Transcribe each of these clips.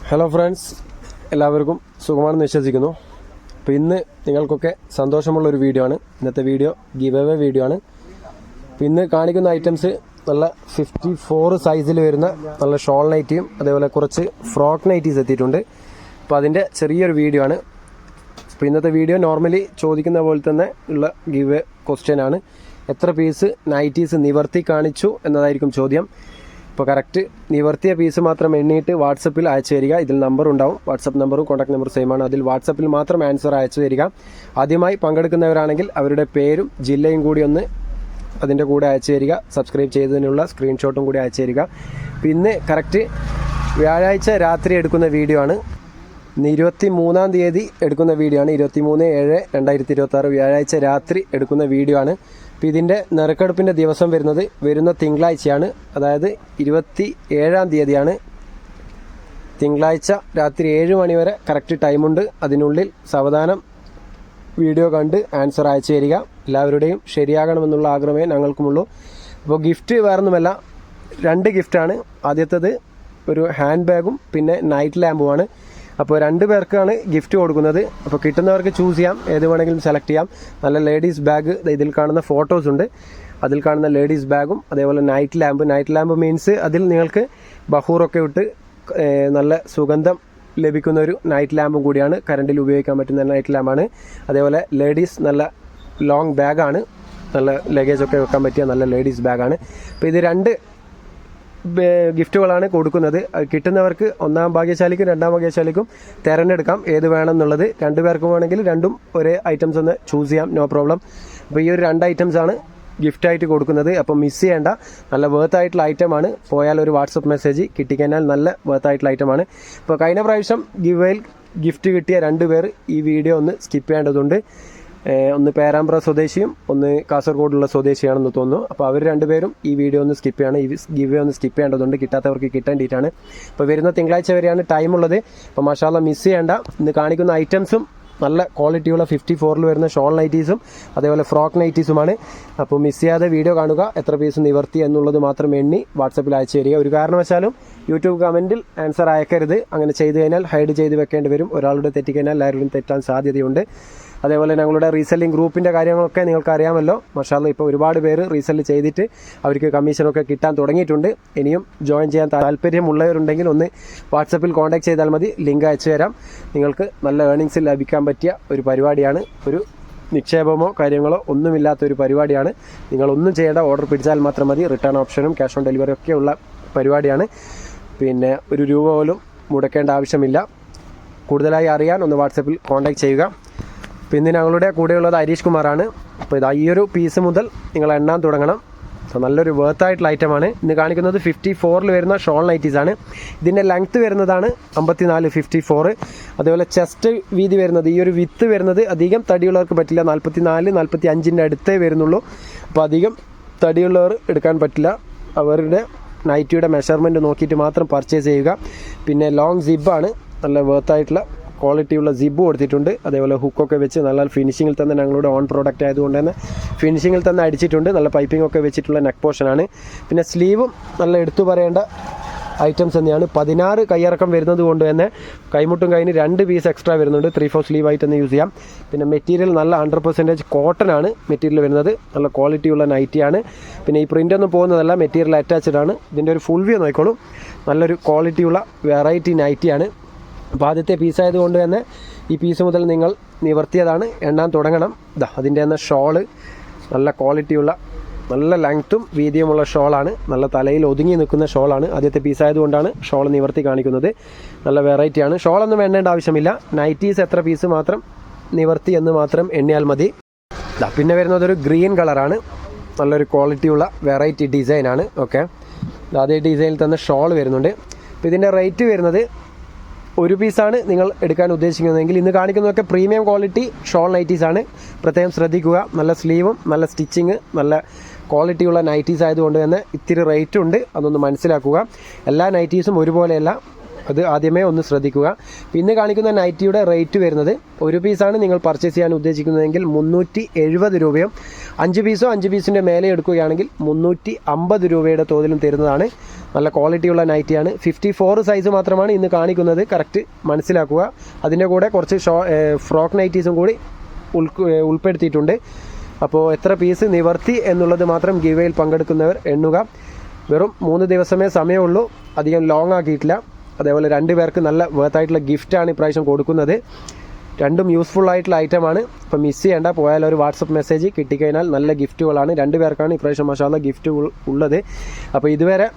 Hello friends, എല്ലാവർക്കും സുഖമാണെന്ന് വിശ്വസിക്കുന്നു. അപ്പോൾ ഇന്ന് നിങ്ങൾക്കൊക്കെ സന്തോഷമുള്ളൊരു വീഡിയോ ആണ്. ഇന്നത്തെ വീഡിയോ ഗിവ് അവേ വീഡിയോ ആണ്. അപ്പോൾ ഇന്ന് കാണിക്കുന്ന ഐറ്റംസ് നല്ല 54 സൈസിൽ വരുന്ന നല്ല ഷോൾ നൈറ്റിയും അതേപോലെ കുറച്ച് ഫ്രോക്ക് നൈറ്റീസ് എത്തിയിട്ടുണ്ട്. അപ്പോൾ അതിൻ്റെ ചെറിയൊരു വീഡിയോ ആണ്. അപ്പോൾ ഇന്നത്തെ വീഡിയോ നോർമലി ചോദിക്കുന്ന പോലെ തന്നെ ഉള്ള ഗിവ് ക്വസ്റ്റ്യൻ ആണ്. എത്ര പീസ് നൈറ്റീസ് നിവർത്തി കാണിച്ചു എന്നതായിരിക്കും ചോദ്യം. ഇപ്പോൾ കറക്റ്റ് നിവർത്തിയ പീസ് മാത്രം എണ്ണിയിട്ട് വാട്സപ്പിൽ അയച്ചു തരിക. ഇതിൽ നമ്പർ ഉണ്ടാവും, വാട്സപ്പ് നമ്പറും കോൺടാക്ട് നമ്പറും സെയിം ആണ്. അതിൽ വാട്സപ്പിൽ മാത്രം ആൻസർ അയച്ചു തരിക. ആദ്യമായി പങ്കെടുക്കുന്നവരാണെങ്കിൽ അവരുടെ പേരും ജില്ലയും കൂടി ഒന്ന് അതിൻ്റെ കൂടെ അയച്ചു തരിക. സബ്സ്ക്രൈബ് ചെയ്തതിനുള്ള സ്ക്രീൻഷോട്ടും കൂടി അയച്ചു തരിക. ഇന്ന് കറക്റ്റ് വ്യാഴാഴ്ച രാത്രി എടുക്കുന്ന വീഡിയോ ആണ്. 23-ാം തീയതി എടുക്കുന്ന വീഡിയോ ആണ്. 23/7/2026 വ്യാഴാഴ്ച രാത്രി എടുക്കുന്ന വീഡിയോ ആണ്. അപ്പോൾ ഇതിൻ്റെ നറുക്കെടുപ്പിൻ്റെ ദിവസം വരുന്ന തിങ്കളാഴ്ചയാണ്. അതായത് 27-ാം തീയതിയാണ്. തിങ്കളാഴ്ച രാത്രി 7 മണി വരെ കറക്റ്റ് ടൈമുണ്ട്. അതിനുള്ളിൽ സാവധാനം വീഡിയോ കണ്ട് ആൻസർ അയച്ചു തരിക. എല്ലാവരുടെയും ശരിയാകണമെന്നുള്ള ആഗ്രഹമേ ഞങ്ങൾക്കുമുള്ളൂ. അപ്പോൾ ഗിഫ്റ്റ് വേറൊന്നുമല്ല, 2 ഗിഫ്റ്റാണ്. ആദ്യത്തേത് ഒരു ഹാൻഡ് ബാഗും പിന്നെ നൈറ്റ് ലാമ്പുമാണ്. അപ്പോൾ 2 പേർക്കാണ് ഗിഫ്റ്റ് കൊടുക്കുന്നത്. അപ്പോൾ കിട്ടുന്നവർക്ക് ചൂസ് ചെയ്യാം, ഏത് വേണമെങ്കിലും സെലക്ട് ചെയ്യാം. നല്ല ലേഡീസ് ബാഗ് ഇതിൽ കാണുന്ന ഫോട്ടോസ് ഉണ്ട്. അതിൽ കാണുന്ന ലേഡീസ് ബാഗും അതേപോലെ നൈറ്റ് ലാമ്പ് മീൻസ് അതിൽ നിങ്ങൾക്ക് ബഹൂറൊക്കെ ഇട്ട് നല്ല സുഗന്ധം ലഭിക്കുന്ന ഒരു നൈറ്റ് ലാമ്പും കൂടിയാണ്. കറണ്ടിൽ ഉപയോഗിക്കാൻ പറ്റുന്ന നൈറ്റ് ലാമ്പാണ്. അതേപോലെ ലേഡീസ് നല്ല ലോങ് ബാഗാണ്, നല്ല ലഗേജൊക്കെ വെക്കാൻ പറ്റിയ നല്ല ലേഡീസ് ബാഗാണ്. അപ്പോൾ ഇത് 2 ഗിഫ്റ്റുകളാണ് കൊടുക്കുന്നത്. കിട്ടുന്നവർക്ക് 1ാം ഭാഗ്യശാലിക്കും 2ാം ഭാഗ്യശാലിക്കും തിരഞ്ഞെടുക്കാം ഏത് വേണമെന്നുള്ളത്. 2 പേർക്കും വേണമെങ്കിൽ 2ഉം ഒരേ ഐറ്റംസ് ഒന്ന് ചൂസ് ചെയ്യാം, നോ പ്രോബ്ലം. അപ്പോൾ ഈ ഒരു 2 ഐറ്റംസാണ് ഗിഫ്റ്റായിട്ട് കൊടുക്കുന്നത്. അപ്പോൾ മിസ് ചെയ്യേണ്ട, നല്ല വേർത്തായിട്ടുള്ള ഐറ്റമാണ്. പോയാൽ ഒരു വാട്സപ്പ് മെസ്സേജ് കിട്ടിക്കഴിഞ്ഞാൽ നല്ല വേർത്തായിട്ടുള്ള ഐറ്റമാണ്. ഇപ്പോൾ കഴിഞ്ഞ പ്രാവശ്യം ഗിഫ്റ്റ് കിട്ടിയ 2 പേർ ഈ വീഡിയോ ഒന്ന് സ്കിപ്പ് ചെയ്യേണ്ടതുണ്ട്. ഒന്ന് പേരാമ്പ്ര സ്വദേശിയും ഒന്ന് കാസർഗോഡുള്ള സ്വദേശിയാണെന്ന് തോന്നുന്നു. അപ്പോൾ അവർ 2 പേരും ഈ വീഡിയോ ഒന്ന് സ്കിപ്പ് ചെയ്യണം. ഈ ഗിവ് ഒന്ന് സ്കിപ്പ് ചെയ്യേണ്ടതുണ്ട്, കിട്ടാത്തവർക്ക് കിട്ടേണ്ടിയിട്ടാണ്. അപ്പോൾ വരുന്ന തിങ്കളാഴ്ച വരെയാണ് ടൈമുള്ളത്. അപ്പോൾ മാഷാല്ല മിസ് ചെയ്യേണ്ട. ഇന്ന് കാണിക്കുന്ന ഐറ്റംസും നല്ല ക്വാളിറ്റിയുള്ള 54-ൽ വരുന്ന ഷോൾ നൈറ്റീസും അതേപോലെ ഫ്രോക്ക് നൈറ്റീസുമാണ്. അപ്പോൾ മിസ് ചെയ്യാതെ വീഡിയോ കാണുക. എത്ര പീസ് നിവർത്തി എന്നുള്ളത് മാത്രം എണ്ണി വാട്സപ്പിൽ അയച്ചു തരിക. ഒരു കാരണവശാലും യൂട്യൂബ് കമൻറ്റിൽ ആൻസർ അയക്കരുത്. അങ്ങനെ ചെയ്തു കഴിഞ്ഞാൽ ഹൈഡ് ചെയ്ത് വെക്കേണ്ടി വരും. ഒരാളുടെ തെറ്റിക്കഴിഞ്ഞാൽ എല്ലാവരുടെയും തെറ്റാൻ സാധ്യതയുണ്ട്. അതേപോലെ ഞങ്ങളുടെ റീസെല്ലിംഗ് ഗ്രൂപ്പിൻ്റെ കാര്യങ്ങളൊക്കെ നിങ്ങൾക്ക് അറിയാമല്ലോ. മാഷാഅല്ലാഹ് ഇപ്പോൾ ഒരുപാട് പേര് റീസെല്ല് ചെയ്തിട്ട് അവർക്ക് കമ്മീഷനൊക്കെ കിട്ടാൻ തുടങ്ങിയിട്ടുണ്ട്. ഇനിയും ജോയിൻ ചെയ്യാൻ താല്പര്യമുള്ളവരുണ്ടെങ്കിൽ ഒന്ന് വാട്സപ്പിൽ കോൺടാക്ട് ചെയ്താൽ മതി. ലിങ്ക് അയച്ചു തരാം. നിങ്ങൾക്ക് നല്ല ഏർണിങ്സ് ലഭിക്കാൻ പറ്റിയ ഒരു പരിപാടിയാണ്. ഒരു നിക്ഷേപമോ കാര്യങ്ങളോ ഒന്നുമില്ലാത്തൊരു പരിപാടിയാണ്. നിങ്ങളൊന്നും ചെയ്യേണ്ട, ഓർഡർ പിടിച്ചാൽ മാത്രം മതി. റിട്ടേൺ ഓപ്ഷനും ക്യാഷ് ഓൺ ഡെലിവറി ഒക്കെ ഉള്ള പരിപാടിയാണ്. പിന്നെ 1 രൂപ പോലും മുടക്കേണ്ട ആവശ്യമില്ല. കൂടുതലായി അറിയാൻ ഒന്ന് വാട്സപ്പിൽ കോൺടാക്ട് ചെയ്യുക. പിന്നെ ഞങ്ങളുടെ കൂടെയുള്ളത് ഹരീഷ് കുമാറാണ്. അപ്പോൾ ഇതാ ഈ ഒരു പീസ് മുതൽ നിങ്ങൾ എണ്ണാൻ തുടങ്ങണം. നല്ലൊരു വേർത്തായിട്ടുള്ള ഐറ്റമാണ്. ഇന്ന് കാണിക്കുന്നത് 54-ൽ വരുന്ന ഷോൾ നൈറ്റീസാണ്. ഇതിൻ്റെ ലെങ്ത്ത് വരുന്നതാണ് 54, 54. അതേപോലെ ചെസ്റ്റ് വീതി വരുന്നത്, ഈ ഒരു വിത്ത് വരുന്നത് അധികം തടിയുള്ളവർക്ക് പറ്റില്ല. 44, 45-ൻ്റെ അടുത്തേ വരുന്നുള്ളൂ. അപ്പോൾ അധികം തടിയുള്ളവർ എടുക്കാൻ പറ്റില്ല. അവരുടെ നൈറ്റിയുടെ മെഷർമെൻറ്റ് നോക്കിയിട്ട് മാത്രം പർച്ചേസ് ചെയ്യുക. പിന്നെ ലോങ് സിബാണ്, നല്ല വേർത്തായിട്ടുള്ള ക്വാളിറ്റിയുള്ള സിബ് കൊടുത്തിട്ടുണ്ട്. അതേപോലെ ഹുക്കൊക്കെ വെച്ച് നല്ല ഫിനിഷിങ്ങിൽ തന്നെ ഞങ്ങളുടെ ഓൺ പ്രോഡക്റ്റ് ആയതുകൊണ്ട് തന്നെ ഫിനിഷിങ്ങിൽ തന്നെ അടിച്ചിട്ടുണ്ട്. നല്ല പൈപ്പിംഗ് ഒക്കെ വെച്ചിട്ടുള്ള നെക്ക് പോർഷനാണ്. പിന്നെ സ്ലീവും നല്ല എടുത്തു പറയേണ്ട ഐറ്റംസ് തന്നെയാണ്. 16 കയ്യിറക്കം വരുന്നത് കൊണ്ട് തന്നെ കൈമുട്ടും കഴിഞ്ഞ് 2 പീസ് എക്സ്ട്രാ വരുന്നുണ്ട്. 3/4 സ്ലീവ് ആയിട്ട് തന്നെ യൂസ് ചെയ്യാം. പിന്നെ മെറ്റീരിയൽ നല്ല 100% കോട്ടൺ ആണ് മെറ്റീരിയൽ വരുന്നത്. നല്ല ക്വാളിറ്റിയുള്ള നൈറ്റിയാണ്. പിന്നെ ഈ പ്രിൻ്റ് ഒന്നും പോകുന്നതല്ല, മെറ്റീരിയൽ അറ്റാച്ച്ഡ് ആണ്. ഇതിൻ്റെ ഒരു ഫുൾ വ്യൂ നോക്കിക്കോളൂ. നല്ലൊരു ക്വാളിറ്റിയുള്ള വെറൈറ്റി നൈറ്റിയാണ്. അപ്പോൾ ആദ്യത്തെ പീസായതുകൊണ്ട് തന്നെ ഈ പീസ് മുതൽ നിങ്ങൾ നിവർത്തിയതാണ്, എണ്ണാൻ തുടങ്ങണം. ഇതാ അതിൻ്റെ തന്നെ ഷോള് നല്ല ക്വാളിറ്റിയുള്ള നല്ല ലെങ്ത്തും വീതിയുമുള്ള ഷോളാണ്. നല്ല തലയിൽ ഒതുങ്ങി നിൽക്കുന്ന ഷോളാണ്. ആദ്യത്തെ പീസായതുകൊണ്ടാണ് ഷോൾ നിവർത്തി കാണിക്കുന്നത്. നല്ല വെറൈറ്റിയാണ്. ഷോളൊന്നും എണ്ണേണ്ട ആവശ്യമില്ല. നൈറ്റീസ് എത്ര പീസ് മാത്രം നിവർത്തി എന്ന് മാത്രം എണ്ണിയാൽ മതി. പിന്നെ വരുന്നതൊരു ഗ്രീൻ കളറാണ്. നല്ലൊരു ക്വാളിറ്റിയുള്ള വെറൈറ്റി ഡിസൈനാണ്. ഓക്കെ, അതേ ഡിസൈനിൽ തന്നെ ഷോൾ വരുന്നുണ്ട്. അപ്പോൾ ഇതിൻ്റെ റേറ്റ് വരുന്നത് 1 പീസാണ് നിങ്ങൾ എടുക്കാൻ ഉദ്ദേശിക്കുന്നതെങ്കിൽ. ഇന്ന് കാണിക്കുന്നതൊക്കെ പ്രീമിയം ക്വാളിറ്റി ഷോൾ നൈറ്റീസാണ്. പ്രത്യേകം ശ്രദ്ധിക്കുക. നല്ല സ്ലീവും നല്ല സ്റ്റിച്ചിങ് നല്ല ക്വാളിറ്റിയുള്ള നൈറ്റീസ് ആയതുകൊണ്ട് തന്നെ ഇത്തിരി റേറ്റും ഉണ്ട്. അതൊന്ന് മനസ്സിലാക്കുക. എല്ലാ നൈറ്റീസും ഒരുപോലെയല്ല. അത് ആദ്യമേ ഒന്ന് ശ്രദ്ധിക്കുക. ഇന്ന് കാണിക്കുന്ന നൈറ്റിയുടെ റേറ്റ് വരുന്നത് ഒരു പീസാണ് നിങ്ങൾ പർച്ചേസ് ചെയ്യാൻ ഉദ്ദേശിക്കുന്നതെങ്കിൽ 370 രൂപയും 5 പീസോ 5 പീസിൻ്റെ മേലെ എടുക്കുകയാണെങ്കിൽ 350 രൂപയുടെ തോതിലും തരുന്നതാണ്. നല്ല ക്വാളിറ്റിയുള്ള നൈറ്റിയാണ്. 54 സൈസ് മാത്രമാണ് ഇന്ന് കാണിക്കുന്നത്, കറക്റ്റ് മനസ്സിലാക്കുക. അതിൻ്റെ കൂടെ കുറച്ച് ഫ്രോക്ക് നൈറ്റീസും കൂടി ഉൾപ്പെടുത്തിയിട്ടുണ്ട്. അപ്പോൾ എത്ര പീസ് നിവർത്തി എന്നുള്ളത് മാത്രം ഗിവേയിൽ പങ്കെടുക്കുന്നവർ എണ്ണുക. വെറും 3 ദിവസമേ സമയമുള്ളൂ, അധികം ലോങ് ആക്കിയിട്ടില്ല. അതേപോലെ 2 പേർക്ക് നല്ല വേർത്തായിട്ടുള്ള ഗിഫ്റ്റാണ് ഇപ്രാവശ്യം കൊടുക്കുന്നത്. രണ്ടും യൂസ്ഫുൾ ആയിട്ടുള്ള ഐറ്റമാണ്. അപ്പോൾ മിസ് ചെയ്യേണ്ട, പോയാൽ ഒരു വാട്സപ്പ് മെസ്സേജ് കിട്ടിക്കഴിഞ്ഞാൽ നല്ല ഗിഫ്റ്റുകളാണ്. 2 പേർക്കാണ് ഇപ്രാവശ്യം മാഷാഅല്ലാഹ് ഗിഫ്റ്റ് ഉള്ളത്. അപ്പോൾ ഇതുവരെ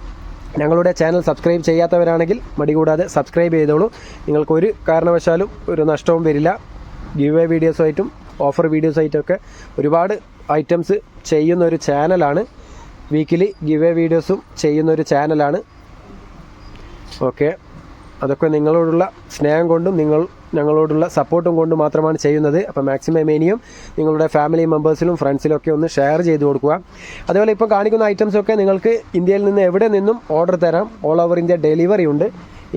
ഞങ്ങളുടെ ചാനൽ സബ്സ്ക്രൈബ് ചെയ്യാത്തവരാണെങ്കിൽ മടി കൂടാതെ സബ്സ്ക്രൈബ് ചെയ്തോളൂ. നിങ്ങൾക്കൊരു കാരണവശാലും ഒരു നഷ്ടവും വരില്ല. ഗിവ് വീഡിയോസായിട്ടും ഓഫർ വീഡിയോസായിട്ടൊക്കെ ഒരുപാട് ഐറ്റംസ് ചെയ്യുന്ന ഒരു ചാനലാണ്. വീക്കിലി ഗിവ് വീഡിയോസും ചെയ്യുന്നൊരു ചാനലാണ്. ഓക്കെ, അതൊക്കെ നിങ്ങളോടുള്ള സ്നേഹം കൊണ്ടും ഞങ്ങളോടുള്ള സപ്പോർട്ടും കൊണ്ട് മാത്രമാണ് ചെയ്യുന്നത്. അപ്പോൾ മാക്സിമം ഇനിയും നിങ്ങളുടെ ഫാമിലി മെമ്പേഴ്സിലും ഫ്രണ്ട്സിലൊക്കെ ഒന്ന് ഷെയർ ചെയ്ത് കൊടുക്കുക. അതുപോലെ ഇപ്പോൾ കാണിക്കുന്ന ഐറ്റംസൊക്കെ നിങ്ങൾക്ക് ഇന്ത്യയിൽ നിന്ന് എവിടെ നിന്നും ഓർഡർ തരാം. ഓൾ ഓവർ ഇന്ത്യ ഡെലിവറി ഉണ്ട്.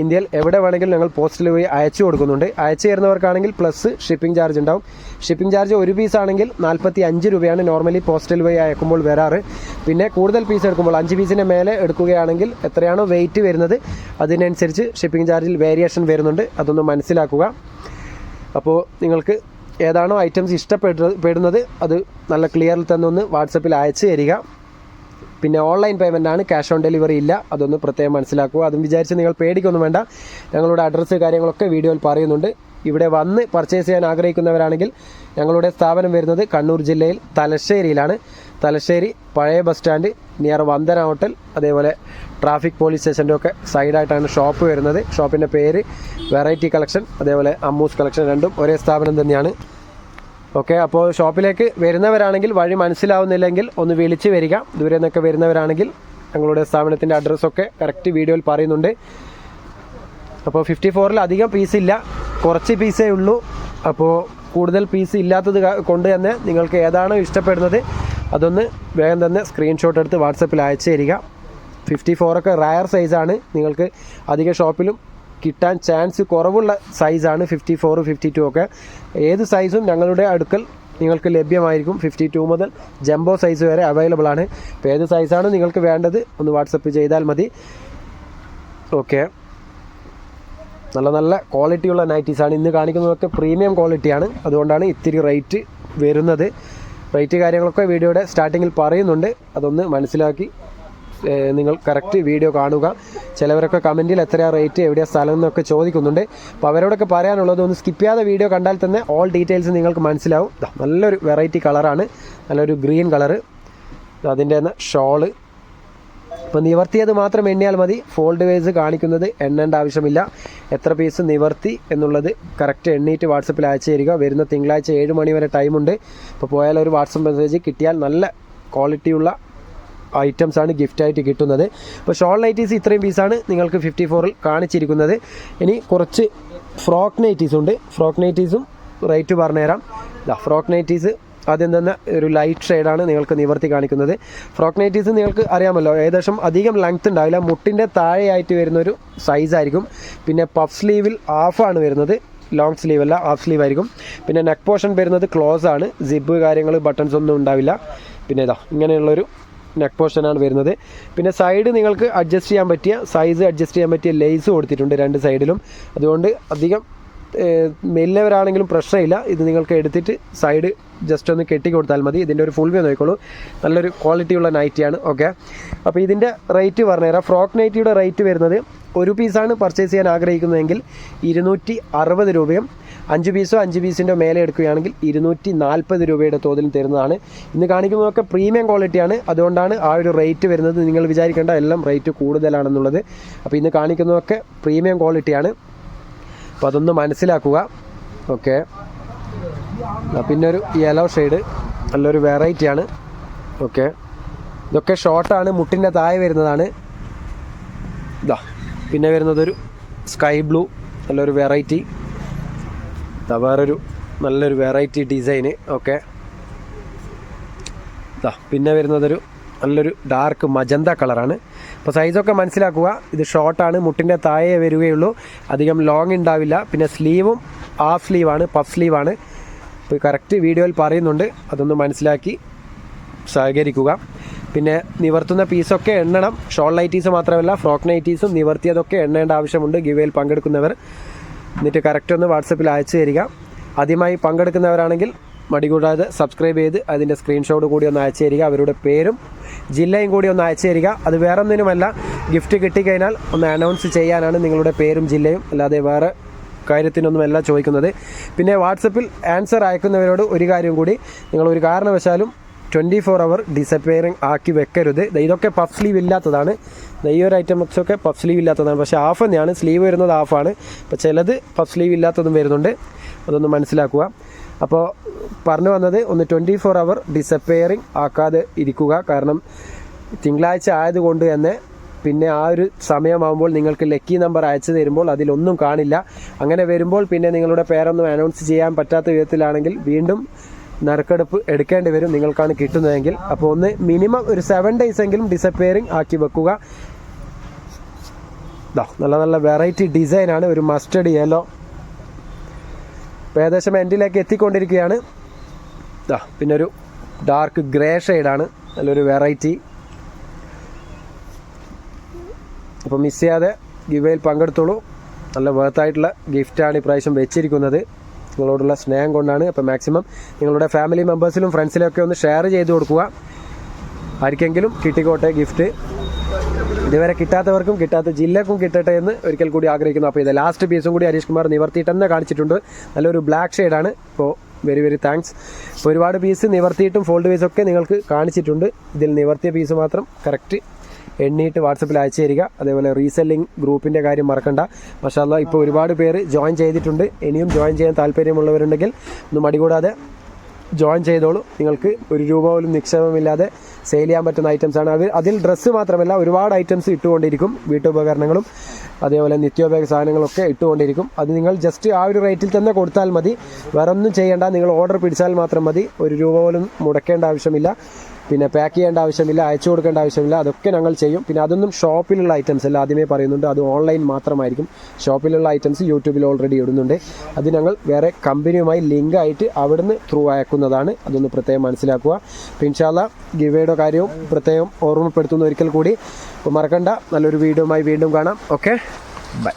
ഇന്ത്യയിൽ എവിടെ വേണമെങ്കിലും ഞങ്ങൾ പോസ്റ്റൽ വഴി അയച്ചു കൊടുക്കുന്നുണ്ട്. അയച്ചു തരുന്നവർക്കാണെങ്കിൽ പ്ലസ് ഷിപ്പിംഗ് ചാർജ് ഉണ്ടാവും. ഷിപ്പിംഗ് ചാർജ് ഒരു പീസാണെങ്കിൽ 45 രൂപയാണ് നോർമലി പോസ്റ്റൽ വഴി അയക്കുമ്പോൾ വരാറ്. പിന്നെ കൂടുതൽ പീസ് എടുക്കുമ്പോൾ 5 പീസിൻ്റെ മേലെ എടുക്കുകയാണെങ്കിൽ എത്രയാണോ വെയിറ്റ് വരുന്നത് അതിനനുസരിച്ച് ഷിപ്പിംഗ് ചാർജിൽ വേരിയേഷൻ വരുന്നുണ്ട്. അതൊന്ന് മനസ്സിലാക്കുക. അപ്പോൾ നിങ്ങൾക്ക് ഏതാണോ ഐറ്റംസ് ഇഷ്ടപ്പെടുന്നത് അത് നല്ല ക്ലിയറിൽ തന്നെ ഒന്ന് വാട്സപ്പിൽ അയച്ചു തരിക. പിന്നെ ഓൺലൈൻ പേയ്മെൻ്റ് ആണ്, ക്യാഷ് ഓൺ ഡെലിവറി ഇല്ല. അതൊന്ന് പ്രത്യേകം മനസ്സിലാക്കുക. അതും വിചാരിച്ച് നിങ്ങൾ പേടിക്കൊന്നും വേണ്ട. ഞങ്ങളുടെ അഡ്രസ്സ് കാര്യങ്ങളൊക്കെ വീഡിയോയിൽ പറയുന്നുണ്ട്. ഇവിടെ വന്ന് പർച്ചേസ് ചെയ്യാൻ ആഗ്രഹിക്കുന്നവരാണെങ്കിൽ ഞങ്ങളുടെ സ്ഥാപനം വരുന്നത് കണ്ണൂർ ജില്ലയിൽ തലശ്ശേരിയിലാണ്. തലശ്ശേരി പഴയ bus stand near Vandana hotel, അതേപോലെ ട്രാഫിക് പോലീസ് സ്റ്റേഷൻ്റെ ഒക്കെ സൈഡായിട്ടാണ് ഷോപ്പ് വരുന്നത്. ഷോപ്പിൻ്റെ പേര് വെറൈറ്റി കളക്ഷൻ, അതേപോലെ അമ്മൂസ് കളക്ഷൻ, രണ്ടും ഒരേ സ്ഥാപനം തന്നെയാണ്. ഓക്കെ, അപ്പോൾ ഷോപ്പിലേക്ക് വരുന്നവരാണെങ്കിൽ വഴി മനസ്സിലാവുന്നില്ലെങ്കിൽ ഒന്ന് വിളിച്ച് വരിക. ദൂരെ നിന്നൊക്കെ വരുന്നവരാണെങ്കിൽ ഞങ്ങളുടെ സ്ഥാപനത്തിൻ്റെ അഡ്രസ്സൊക്കെ കറക്റ്റ് വീഡിയോയിൽ പറയുന്നുണ്ട്. അപ്പോൾ 54-ൽ അധികം പീസില്ല, കുറച്ച് പീസേ ഉള്ളൂ. അപ്പോൾ കൂടുതൽ പീസ് ഇല്ലാത്തത് കൊണ്ട് തന്നെ നിങ്ങൾക്ക് ഏതാണോ ഇഷ്ടപ്പെടുന്നത് അതൊന്ന് വേഗം തന്നെ സ്ക്രീൻഷോട്ട് എടുത്ത് വാട്സപ്പിൽ അയച്ചു തരിക. 54 ഒക്കെ റയർ സൈസാണ്, നിങ്ങൾക്ക് അധിക ഷോപ്പിലും കിട്ടാൻ ചാൻസ് കുറവുള്ള സൈസാണ് 54, 52 ഒക്കെ. ഏത് സൈസും ഞങ്ങളുടെ അടുക്കൽ നിങ്ങൾക്ക് ലഭ്യമായിരിക്കും. 52 മുതൽ ജംബോ സൈസ് വരെ അവൈലബിൾ ആണ്. അപ്പോൾ ഏത് സൈസാണ് നിങ്ങൾക്ക് വേണ്ടത് ഒന്ന് വാട്സപ്പ് ചെയ്താൽ മതി. ഓക്കെ, നല്ല നല്ല ക്വാളിറ്റിയുള്ള നൈറ്റീസാണ് ഇന്ന് കാണിക്കുന്നതൊക്കെ. പ്രീമിയം ക്വാളിറ്റിയാണ്, അതുകൊണ്ടാണ് ഇത്തിരി റേറ്റ് വരുന്നത്. റേറ്റ് കാര്യങ്ങളൊക്കെ വീഡിയോയുടെ സ്റ്റാർട്ടിങ്ങിൽ പറയുന്നുണ്ട്. അതൊന്ന് മനസ്സിലാക്കി നിങ്ങൾ കറക്റ്റ് വീഡിയോ കാണുക. ചിലവരൊക്കെ കമൻറ്റിൽ എത്രയാണ് റേറ്റ്, എവിടെയാണ് സ്ഥലം എന്നൊക്കെ ചോദിക്കുന്നുണ്ട്. അപ്പോൾ അവരോടൊക്കെ പറയാനുള്ളത് ഒന്ന് സ്കിപ്പ് ചെയ്യാതെ വീഡിയോ കണ്ടാൽ തന്നെ ഓൾ ഡീറ്റെയിൽസ് നിങ്ങൾക്ക് മനസ്സിലാവും. നല്ലൊരു വെറൈറ്റി കളറാണ്, നല്ലൊരു ഗ്രീൻ കളറ്. അതിൻ്റെ തന്നെ ഷോള്. അപ്പോൾ നിവർത്തിയത് മാത്രം എണ്ണിയാൽ മതി, ഫോൾഡ് വൈസ് കാണിക്കുന്നത് എണ്ണേണ്ട ആവശ്യമില്ല. എത്ര പീസ് നിവർത്തി എന്നുള്ളത് കറക്റ്റ് എണ്ണിയിട്ട് വാട്സപ്പിൽ അയച്ചു തരിക. വരുന്ന തിങ്കളാഴ്ച 7 മണി വരെ ടൈമുണ്ട്. അപ്പോൾ പോയാൽ ഒരു വാട്സപ്പ് മെസ്സേജ് കിട്ടിയാൽ നല്ല ക്വാളിറ്റിയുള്ള ഐറ്റംസാണ് ഗിഫ്റ്റായിട്ട് കിട്ടുന്നത്. അപ്പോൾ ഷോൾ നൈറ്റീസ് ഇത്രയും പീസാണ് നിങ്ങൾക്ക് 54-ൽ കാണിച്ചിരിക്കുന്നത്. ഇനി കുറച്ച് ഫ്രോക്ക് നൈറ്റീസ് ഉണ്ട്. ഫ്രോക്ക് നൈറ്റീസും റേറ്റ് പറഞ്ഞുതരാം. ഫ്രോക്ക് നൈറ്റീസ് ആദ്യം തന്നെ ഒരു ലൈറ്റ് ഷെയ്ഡാണ് നിങ്ങൾക്ക് നിവർത്തി കാണിക്കുന്നത്. ഫ്രോക്ക് നൈറ്റീസ് നിങ്ങൾക്ക് അറിയാമല്ലോ, ഏകദേശം അധികം ലെങ്ത് ഉണ്ടാവില്ല, മുട്ടിൻ്റെ താഴെയായിട്ട് വരുന്നൊരു സൈസായിരിക്കും. പിന്നെ പഫ് സ്ലീവിൽ ഹാഫാണ് വരുന്നത്, ലോങ് സ്ലീവ് അല്ല, ഹാഫ് സ്ലീവ് ആയിരിക്കും. പിന്നെ നെക്ക് പോർഷൻ വരുന്നത് ക്ലോസ് ആണ്, സിബ് കാര്യങ്ങൾ ബട്ടൺസ് ഒന്നും ഉണ്ടാവില്ല. പിന്നെ ഇങ്ങനെയുള്ളൊരു നെക്ക് പോർഷനാണ് വരുന്നത്. പിന്നെ സൈഡ് നിങ്ങൾക്ക് അഡ്ജസ്റ്റ് ചെയ്യാൻ പറ്റിയ സൈസ് അഡ്ജസ്റ്റ് ചെയ്യാൻ പറ്റിയ ലേസ് കൊടുത്തിട്ടുണ്ട് 2 സൈഡിലും. അതുകൊണ്ട് അധികം മെല്ലവരാണെങ്കിലും പ്രശ്നമില്ല. ഇത് നിങ്ങൾക്ക് എടുത്തിട്ട് സൈഡ് ജസ്റ്റ് ഒന്ന് കെട്ടി കൊടുത്താൽ മതി. ഇതിൻ്റെ ഒരു ഫുൾ വ്യൂ നോക്കിക്കോളൂ, നല്ലൊരു ക്വാളിറ്റിയുള്ള നൈറ്റിയാണ്. ഓക്കെ, അപ്പോൾ ഇതിൻ്റെ റേറ്റ് പറഞ്ഞുതരാം. ഫ്രോക്ക് നൈറ്റിയുടെ റേറ്റ് വരുന്നത് ഒരു പീസാണ് പർച്ചേസ് ചെയ്യാൻ ആഗ്രഹിക്കുന്നതെങ്കിൽ 260 രൂപയും 5 പീസോ 5 പീസിൻ്റെ മേലെ എടുക്കുകയാണെങ്കിൽ 240 രൂപയുടെ തോതിൽ തരുന്നതാണ്. ഇന്ന് കാണിക്കുന്നതൊക്കെ പ്രീമിയം ക്വാളിറ്റിയാണ്, അതുകൊണ്ടാണ് ആ ഒരു റേറ്റ് വരുന്നത്. നിങ്ങൾ വിചാരിക്കേണ്ട എല്ലാം റേറ്റ് കൂടുതലാണെന്നുള്ളത്. അപ്പോൾ ഇന്ന് കാണിക്കുന്നതൊക്കെ പ്രീമിയം ക്വാളിറ്റിയാണ്. അപ്പോൾ അതൊന്ന് മനസ്സിലാക്കുക. ഓക്കെ, പിന്നെ ഒരു യെല്ലോ ഷെയ്ഡ്, നല്ലൊരു വെറൈറ്റിയാണ്. ഓക്കെ, ഇതൊക്കെ ഷോർട്ടാണ്, മുട്ടിൻ്റെ താഴെ വരുന്നതാണ്. പിന്നെ വരുന്നതൊരു സ്കൈ ബ്ലൂ, നല്ലൊരു വെറൈറ്റി. വേറൊരു നല്ലൊരു വെറൈറ്റി ഡിസൈന്. ഓക്കെ, പിന്നെ വരുന്നതൊരു നല്ലൊരു ഡാർക്ക് മജന്ത കളറാണ്. അപ്പോൾ സൈസൊക്കെ മനസ്സിലാക്കുക. ഇത് ഷോർട്ടാണ്, മുട്ടിൻ്റെ താഴെ വരികയുള്ളൂ, അധികം ലോങ് ഉണ്ടാവില്ല. പിന്നെ സ്ലീവും ഹാഫ് സ്ലീവാണ്, പഫ് സ്ലീവാണ്. ഇപ്പോൾ കറക്റ്റ് വീഡിയോയിൽ പറയുന്നുണ്ട്, അതൊന്ന് മനസ്സിലാക്കി സഹകരിക്കുക. പിന്നെ നിവർത്തുന്ന പീസൊക്കെ എണ്ണണം. ഷോൾ നൈറ്റീസ് മാത്രമല്ല ഫ്രോക്ക് നൈറ്റീസും നിവർത്തിയതൊക്കെ എണ്ണേണ്ട ആവശ്യമുണ്ട് ഗിവേയിൽ പങ്കെടുക്കുന്നവർ. എന്നിട്ട് കറക്റ്റ് ഒന്ന് വാട്സപ്പിൽ അയച്ചു തരിക. ആദ്യമായി പങ്കെടുക്കുന്നവരാണെങ്കിൽ മടികൂടാതെ സബ്സ്ക്രൈബ് ചെയ്ത് അതിൻ്റെ സ്ക്രീൻഷോട്ട് കൂടി ഒന്ന് അയച്ചു തരിക. അവരുടെ പേരും ജില്ലയും കൂടി ഒന്ന് അയച്ചു തരിക. അത് വേറെ ഒന്നിനുമല്ല, ഗിഫ്റ്റ് കിട്ടിക്കഴിഞ്ഞാൽ ഒന്ന് അനൗൺസ് ചെയ്യാനാണ് നിങ്ങളുടെ പേരും ജില്ലയും, അല്ലാതെ വേറെ കാര്യത്തിനൊന്നുമല്ല ചോദിക്കുന്നത്. പിന്നെ വാട്സപ്പിൽ ആൻസർ അയക്കുന്നവരോട് ഒരു കാര്യം കൂടി, നിങ്ങൾ ഒരു കാരണവശാലും 24 hour ഡിസപ്പിയറിങ് ആക്കി വെക്കരുത്. ഇതൊക്കെ പഫ് സ്ലീവ് ഇല്ലാത്തതാണ്. ഈ ഒരു ഐറ്റംസൊക്കെ പഫ് സ്ലീവ് ഇല്ലാത്തതാണ്, പക്ഷേ ഹാഫ് തന്നെയാണ്, സ്ലീവ് വരുന്നത് ഹാഫാണ്. അപ്പോൾ ചിലത് പഫ് സ്ലീവ് ഇല്ലാത്തതും വരുന്നുണ്ട്, അതൊന്ന് മനസ്സിലാക്കുക. അപ്പോൾ പറഞ്ഞു വന്നത്, ഒന്ന് 24 hour ഡിസപ്പിയറിങ് ആക്കാതെ ഇരിക്കുക. കാരണം തിങ്കളാഴ്ച ആയതുകൊണ്ട് തന്നെ പിന്നെ ആ ഒരു സമയമാകുമ്പോൾ നിങ്ങൾക്ക് ലക്കി നമ്പർ അയച്ചു തരുമ്പോൾ അതിലൊന്നും കാണില്ല. അങ്ങനെ വരുമ്പോൾ പിന്നെ നിങ്ങളുടെ പേരൊന്നും അനൗൺസ് ചെയ്യാൻ പറ്റാത്ത വിധത്തിലാണെങ്കിൽ വീണ്ടും നറുക്കെടുപ്പ് എടുക്കേണ്ടി വരും നിങ്ങൾക്കാണ് കിട്ടുന്നതെങ്കിൽ. അപ്പോൾ ഒന്ന് മിനിമം ഒരു 7 days എങ്കിലും ഡിസപ്പിയറിങ് ആക്കി വെക്കുക. നല്ല നല്ല വെറൈറ്റി ഡിസൈനാണ്, ഒരു മസ്റ്റർഡ് യെല്ലോ. ഇപ്പോൾ ഏകദേശം എൻഡിലേക്ക് എത്തിക്കൊണ്ടിരിക്കുകയാണ്. പിന്നെ ഒരു ഡാർക്ക് ഗ്രേ ഷെയ്ഡാണ്, നല്ലൊരു വെറൈറ്റി. അപ്പോൾ മിസ് ചെയ്യാതെ ഗിവേയിൽ പങ്കെടുത്തോളൂ. നല്ല വേർത്തായിട്ടുള്ള ഗിഫ്റ്റാണ് ഇപ്രാവശ്യം വെച്ചിരിക്കുന്നത്, നിങ്ങളോടുള്ള സ്നേഹം കൊണ്ടാണ്. അപ്പോൾ മാക്സിമം നിങ്ങളുടെ ഫാമിലി മെമ്പേഴ്സിലും ഫ്രണ്ട്സിലൊക്കെ ഒന്ന് ഷെയർ ചെയ്ത് കൊടുക്കുക. ആർക്കെങ്കിലും കിട്ടിക്കോട്ടെ ഗിഫ്റ്റ്. ഇതുവരെ കിട്ടാത്തവർക്കും കിട്ടാത്ത ജില്ലക്കും കിട്ടട്ടെ എന്ന് ഒരിക്കൽ കൂടി ആഗ്രഹിക്കുന്നു. അപ്പോൾ ഇത് ലാസ്റ്റ് പീസും കൂടി ഹരീഷ് കുമാർ നിവർത്തിയിട്ട് തന്നെ കാണിച്ചിട്ടുണ്ട്. നല്ലൊരു ബ്ലാക്ക് ഷെയ്ഡാണ്. അപ്പോൾ വെരി വെരി താങ്ക്സ്. ഇപ്പോൾ ഒരുപാട് പീസ് നിവർത്തിയിട്ടും ഫോൾഡ് പീസൊക്കെ നിങ്ങൾക്ക് കാണിച്ചിട്ടുണ്ട്. ഇതിൽ നിവർത്തിയ പീസ് മാത്രം കറക്റ്റ് എണ്ണിയിട്ട് വാട്സപ്പിൽ അയച്ചു തരിക. അതേപോലെ റീസെല്ലിംഗ് ഗ്രൂപ്പിൻ്റെ കാര്യം മറക്കണ്ട. മാഷാല്ലാ ഇപ്പോൾ ഒരുപാട് പേര് ജോയിൻ ചെയ്തിട്ടുണ്ട്. ഇനിയും ജോയിൻ ചെയ്യാൻ താല്പര്യമുള്ളവരുണ്ടെങ്കിൽ ഒന്ന് മടികൂടാതെ ജോയിൻ ചെയ്തോളൂ. നിങ്ങൾക്ക് ₹1 പോലും നിക്ഷേപമില്ലാതെ സെയിൽ ചെയ്യാൻ പറ്റുന്ന ഐറ്റംസാണ്. അതിൽ ഡ്രസ്സ് മാത്രമല്ല ഒരുപാട് ഐറ്റംസ് ഇട്ടുകൊണ്ടിരിക്കും. വീട്ടുപകരണങ്ങളും അതേപോലെ നിത്യോപയോഗ സാധനങ്ങളൊക്കെ ഇട്ടുകൊണ്ടിരിക്കും. അത് നിങ്ങൾ ജസ്റ്റ് ആ ഒരു റേറ്റിൽ തന്നെ കൊടുത്താൽ മതി, വേറെ ഒന്നും ചെയ്യേണ്ട. നിങ്ങൾ ഓർഡർ പിടിച്ചാൽ മാത്രം മതി. ₹1 പോലും മുടക്കേണ്ട ആവശ്യമില്ല. പിന്നെ പാക്ക് ചെയ്യേണ്ട ആവശ്യമില്ല, അയച്ചു കൊടുക്കേണ്ട ആവശ്യമില്ല. അതൊക്കെ ഞങ്ങൾ ചെയ്യും. പിന്നെ അതൊന്നും ഷോപ്പിലുള്ള ഐറ്റംസ് അല്ല, ആദ്യമേ പറയുന്നുണ്ട്, അത് ഓൺലൈൻ മാത്രമായിരിക്കും. ഷോപ്പിലുള്ള ഐറ്റംസ് യൂട്യൂബിൽ ഓൾറെഡി ഇടുന്നുണ്ട്. അത് ഞങ്ങൾ വേറെ കമ്പനിയുമായി ലിങ്ക് ആയിട്ട് അവിടുന്ന് ത്രൂ അയക്കുന്നതാണ്. അതൊന്ന് പ്രത്യേകം മനസ്സിലാക്കുക. അപ്പോൾ ഇൻഷാല്ലാ ഗിവേയുടെ കാര്യവും പ്രത്യേകം ഓർമ്മപ്പെടുത്തുന്ന ഒരിക്കൽ കൂടി. അപ്പോൾ മറക്കണ്ട, നല്ലൊരു വീഡിയോയുമായി വീണ്ടും കാണാം. Okay, by.